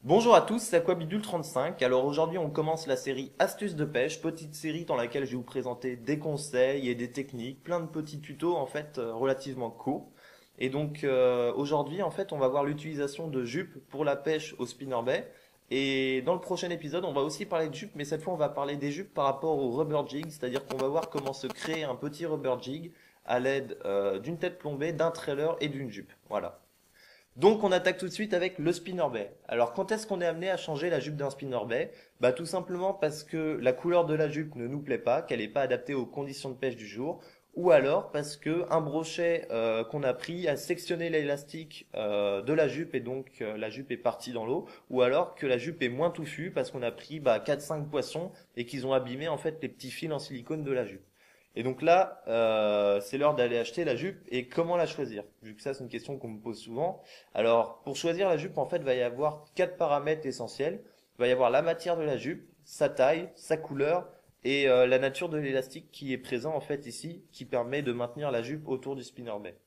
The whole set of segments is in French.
Bonjour à tous, c'est Aquabidule35. Alors aujourd'hui on commence la série Astuces de pêche, petite série dans laquelle je vais vous présenter des conseils et des techniques, plein de petits tutos en fait relativement courts. Et donc aujourd'hui en fait on va voir l'utilisation de jupes pour la pêche au spinnerbait. Et dans le prochain épisode on va aussi parler de jupes, mais cette fois on va parler des jupes par rapport au rubber jig, c'est-à-dire qu'on va voir comment se créer un petit rubber jig à l'aide d'une tête plombée, d'un trailer et d'une jupe. Voilà. Donc on attaque tout de suite avec le spinnerbait. Alors quand est-ce qu'on est amené à changer la jupe d'un spinnerbait? Bah tout simplement parce que la couleur de la jupe ne nous plaît pas, qu'elle n'est pas adaptée aux conditions de pêche du jour, ou alors parce que un brochet qu'on a pris a sectionné l'élastique de la jupe et donc la jupe est partie dans l'eau, ou alors que la jupe est moins touffue parce qu'on a pris 4-5 poissons et qu'ils ont abîmé en fait les petits fils en silicone de la jupe. Et donc là, c'est l'heure d'aller acheter la jupe et comment la choisir? Vu que ça, c'est une question qu'on me pose souvent. Alors, pour choisir la jupe, en fait, il va y avoir quatre paramètres essentiels. Il va y avoir la matière de la jupe, sa taille, sa couleur et la nature de l'élastique qui est présent en fait ici, qui permet de maintenir la jupe autour du spinnerbait.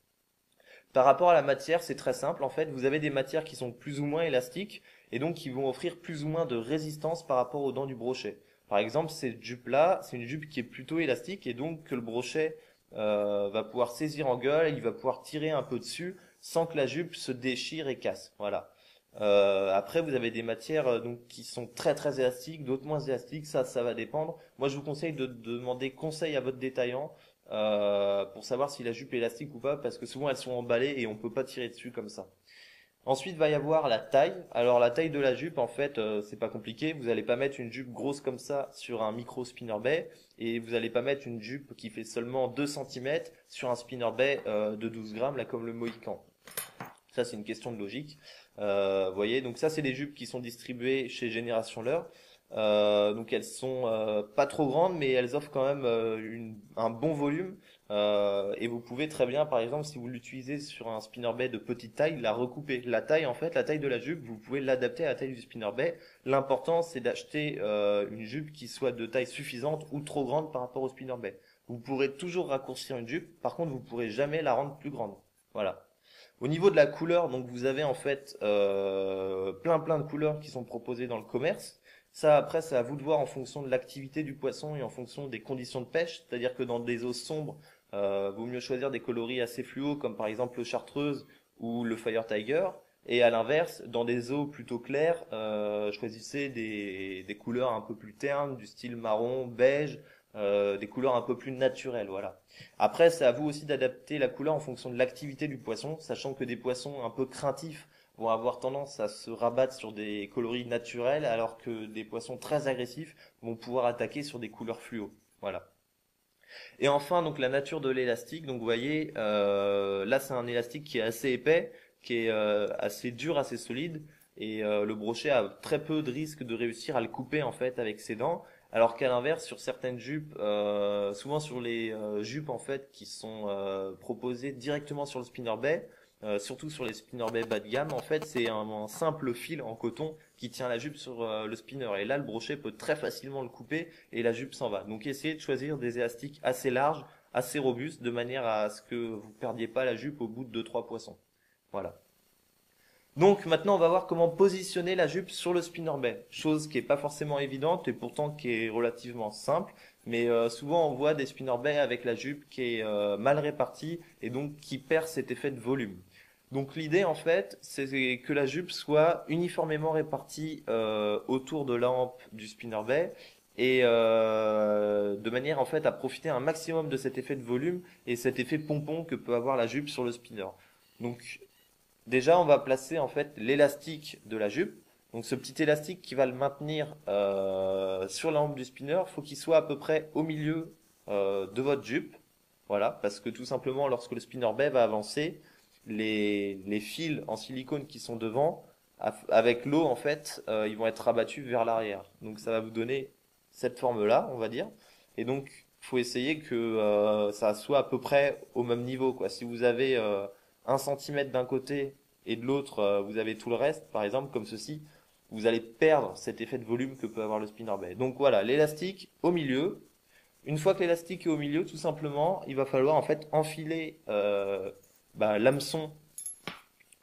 Par rapport à la matière, c'est très simple. En fait, vous avez des matières qui sont plus ou moins élastiques et donc qui vont offrir plus ou moins de résistance par rapport aux dents du brochet. Par exemple, cette jupe-là, c'est une jupe qui est plutôt élastique et donc que le brochet va pouvoir saisir en gueule, il va pouvoir tirer un peu dessus sans que la jupe se déchire et casse. Voilà. Après, vous avez des matières donc qui sont très très élastiques, d'autres moins élastiques. Ça va dépendre. Moi, je vous conseille de demander conseil à votre détaillant pour savoir si la jupe est élastique ou pas, parce que souvent elles sont emballées et on peut pas tirer dessus comme ça. Ensuite, va y avoir la taille. Alors la taille de la jupe, en fait, c'est pas compliqué. Vous allez pas mettre une jupe grosse comme ça sur un micro spinnerbait et vous allez pas mettre une jupe qui fait seulement 2 cm sur un spinnerbait de 12 grammes, là comme le Mohican. Ça, c'est une question de logique. Vous voyez, donc ça, c'est des jupes qui sont distribuées chez Génération Leurre. Donc elles sont pas trop grandes, mais elles offrent quand même un bon volume. Et vous pouvez très bien, par exemple, si vous l'utilisez sur un spinnerbait de petite taille, la recouper. La taille, en fait, la taille de la jupe, vous pouvez l'adapter à la taille du spinnerbait. L'important, c'est d'acheter une jupe qui soit de taille suffisante ou trop grande par rapport au spinnerbait. Vous pourrez toujours raccourcir une jupe, par contre, vous pourrez jamais la rendre plus grande. Voilà. Au niveau de la couleur, donc vous avez en fait plein de couleurs qui sont proposées dans le commerce. Ça après c'est à vous de voir en fonction de l'activité du poisson et en fonction des conditions de pêche. C'est-à-dire que dans des eaux sombres, vaut mieux choisir des coloris assez fluo comme par exemple le chartreuse ou le fire tiger. Et à l'inverse, dans des eaux plutôt claires, choisissez des couleurs un peu plus ternes, du style marron, beige, des couleurs un peu plus naturelles, voilà. Après, c'est à vous aussi d'adapter la couleur en fonction de l'activité du poisson, sachant que des poissons un peu craintifs vont avoir tendance à se rabattre sur des coloris naturels, alors que des poissons très agressifs vont pouvoir attaquer sur des couleurs fluo. Voilà. Et enfin, donc la nature de l'élastique. Donc vous voyez, là c'est un élastique qui est assez épais, qui est assez dur, assez solide, et le brochet a très peu de risque de réussir à le couper en fait avec ses dents. Alors qu'à l'inverse, sur certaines jupes, souvent sur les jupes en fait qui sont proposées directement sur le spinnerbait, surtout sur les spinnerbaits bas de gamme, en fait, c'est un simple fil en coton qui tient la jupe sur le spinner. Et là, le brochet peut très facilement le couper et la jupe s'en va. Donc, essayez de choisir des élastiques assez larges, assez robustes, de manière à ce que vous perdiez pas la jupe au bout de 2-3 poissons. Voilà. Donc maintenant on va voir comment positionner la jupe sur le spinnerbait, chose qui est pas forcément évidente et pourtant qui est relativement simple, mais souvent on voit des spinnerbaits avec la jupe qui est mal répartie et donc qui perd cet effet de volume. Donc l'idée en fait c'est que la jupe soit uniformément répartie autour de la hampe du spinnerbait et de manière en fait à profiter un maximum de cet effet de volume et cet effet pompon que peut avoir la jupe sur le spinner. Donc déjà, on va placer en fait l'élastique de la jupe. Donc ce petit élastique qui va le maintenir sur la hampe du spinner, faut qu'il soit à peu près au milieu de votre jupe. Voilà, parce que tout simplement, lorsque le spinnerbait va avancer, les fils en silicone qui sont devant, avec l'eau en fait, ils vont être rabattus vers l'arrière. Donc ça va vous donner cette forme-là, on va dire. Et donc, faut essayer que ça soit à peu près au même niveau, quoi. Si vous avez 1 cm d'un côté et de l'autre, vous avez tout le reste, par exemple, comme ceci, vous allez perdre cet effet de volume que peut avoir le spinnerbait. Donc voilà, l'élastique au milieu. Une fois que l'élastique est au milieu, tout simplement, il va falloir en fait enfiler l'hameçon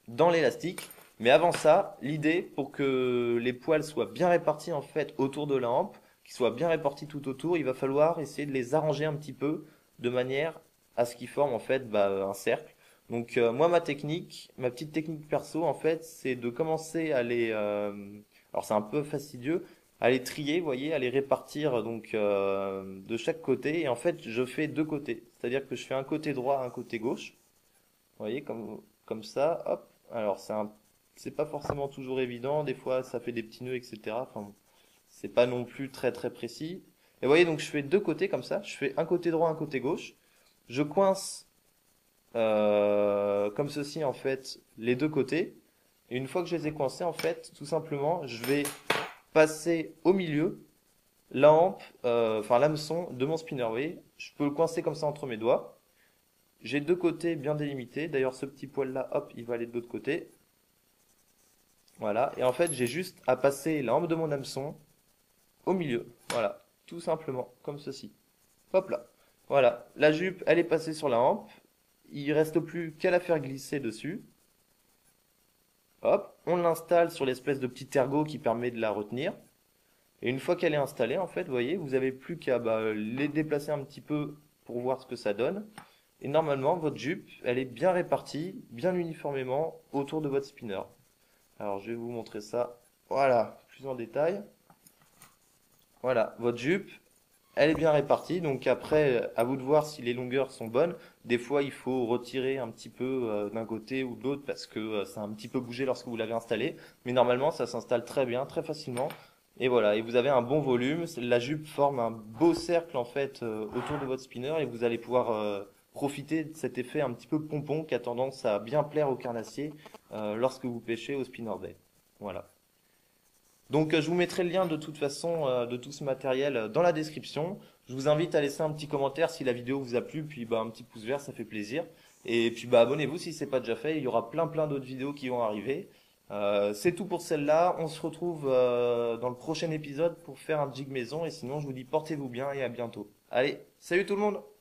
dans l'élastique Mais avant ça, l'idée pour que les poils soient bien répartis en fait autour de la hampe, qu'ils soient bien répartis tout autour, il va falloir essayer de les arranger un petit peu de manière à ce qu'ils forment en fait un cercle. Donc moi ma technique, ma petite technique perso en fait, c'est de commencer à alors c'est un peu fastidieux, à les trier, vous voyez, à les répartir donc de chaque côté. Et en fait, je fais deux côtés, c'est-à-dire que je fais un côté droit, un côté gauche. Vous voyez, comme ça, hop. Alors c'est pas forcément toujours évident. Des fois, ça fait des petits nœuds, etc. Enfin, c'est pas non plus très très précis. Et vous voyez, donc je fais deux côtés comme ça. Je fais un côté droit, un côté gauche. Je coince comme ceci en fait les deux côtés. Et une fois que je les ai coincés, en fait, tout simplement, je vais passer au milieu la hampe, enfin l'hameçon de mon spinner. Vous voyez, je peux le coincer comme ça entre mes doigts. J'ai deux côtés bien délimités. D'ailleurs, ce petit poil là, hop, il va aller de l'autre côté. Voilà. Et en fait, j'ai juste à passer la hampe de mon hameçon au milieu. Voilà. Tout simplement, comme ceci. Hop là. Voilà. La jupe, elle est passée sur la hampe. Il reste plus qu'à la faire glisser dessus. Hop. On l'installe sur l'espèce de petit ergot qui permet de la retenir. Et une fois qu'elle est installée, en fait, vous voyez, vous avez plus qu'à les déplacer un petit peu pour voir ce que ça donne. Et normalement, votre jupe, elle est bien répartie, bien uniformément autour de votre spinner. Alors, je vais vous montrer ça. Voilà, plus en détail. Voilà, votre jupe, elle est bien répartie. Donc après, à vous de voir si les longueurs sont bonnes. Des fois, il faut retirer un petit peu d'un côté ou de l'autre parce que ça a un petit peu bougé lorsque vous l'avez installé. Mais normalement, ça s'installe très bien, très facilement. Et voilà, et vous avez un bon volume. La jupe forme un beau cercle en fait autour de votre spinner et vous allez pouvoir profiter de cet effet un petit peu pompon qui a tendance à bien plaire au carnassier lorsque vous pêchez au spinnerbait. Voilà. Donc je vous mettrai le lien de toute façon de tout ce matériel dans la description. Je vous invite à laisser un petit commentaire si la vidéo vous a plu, puis un petit pouce vert, ça fait plaisir. Et puis abonnez-vous si c'est pas déjà fait, il y aura plein d'autres vidéos qui vont arriver. C'est tout pour celle-là, on se retrouve dans le prochain épisode pour faire un jig maison et sinon je vous dis portez-vous bien et à bientôt. Allez, salut tout le monde!